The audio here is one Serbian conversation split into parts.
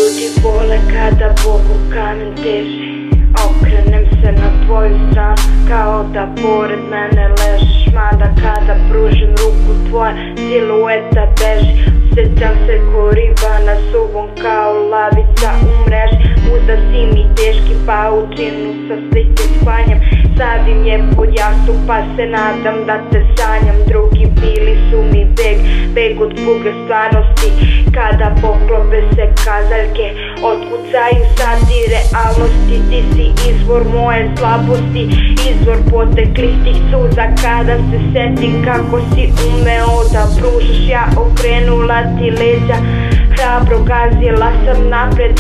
Grudi bole kada Bogu kamen teži. Okrenem se na tvoju stranu kao da pored mene ležiš, mada kada pružim ruku tvoja silueta beži. Osjećam se ko riba na suvom kao lavica u mreži. Udasi mi teški pa učinu sa slike sklanjam. Sadim je pod jastu pa se nadam da te sanjam. Drugi bili su mi beg od kuge stvarnosti. Kada poklope se kazaljke, otkucaju sati realnosti. Ti si izvor moje slabosti, izvor poteklih tih suza. Kada se setim kako si umeo da pružaš, ja okrenula ti leđa. Hrabro gazila sam napred,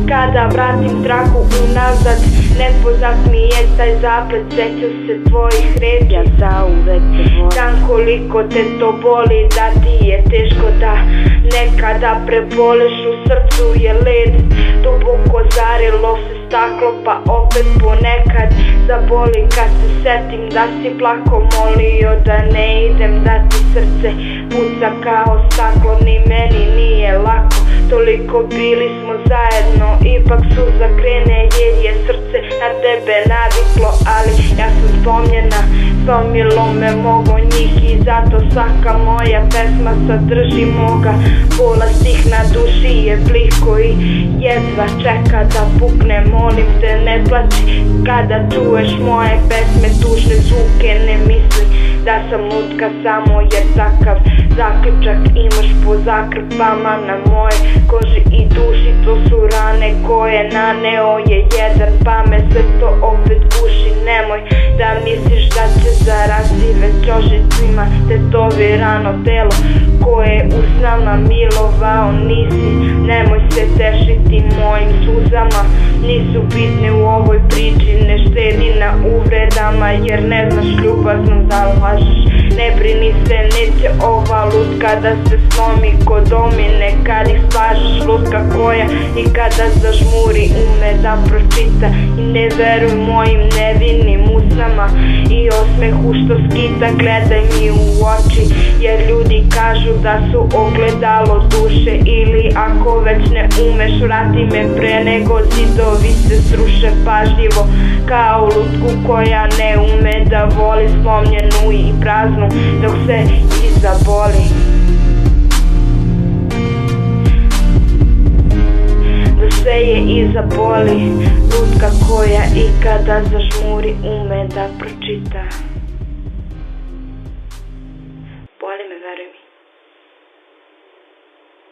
kada vratim traku unazad. Nepoznat mi je taj zaplet, sećam se tvojih reči. Ja zauvek te volim. Znam koliko te to boli, da ti je teško, da nekada preboleš, u srcu je led. Duboko zarilo se staklo, pa opet ponekad zaboli kad se setim da si plako molio da ne idem, da ti srce puca kao staklo. Ni meni nije lako, toliko bili smo zajedno, ipak suza krene jer je srce na tebe naviklo. Ali ja sam slomljena, slomilo me mnogo njih i zato svaka moja pesma sadrži moga bola. Stih na duši je blik koji jedva čeka da pukne. Molim te ne plaći kada čuješ moje pesme, tužne zvuke, ne misli da sam lutka samo jer takav zaključak imaš po zakrpama na moje koži i duši. To su rane koje naneo je jedan, pa me sve to opet guši. Nemoj da misliš da će zarasti, već ožicima tetovirano telo koje u snama milovao nisi. Nemoj se tešiti mojim suzama, nisu bitne u ovoj priči. Ne štedi na uvredama jer ne znaš ljubazno da lažeš. Ne brini se, neće ova lutka da se slomi ko domine kad ih slažeš. Lutka koja i kada zažmuri ume da pročita i ne veruj mojim nevinim usnama i osmehu što skita. Gledaj mi u oči jer ljudi kažu da su ogledalo duše. Ili ako već ne umeš, vrati me pre nego zidovi se sruše. Pažljivo kao lutku koja ne ume da voli, slomljenu i praznu dok se izaboli. Da sve je izaboli, lutka koja i kada zažmuri ume da pročita. Boli me, veruj mi.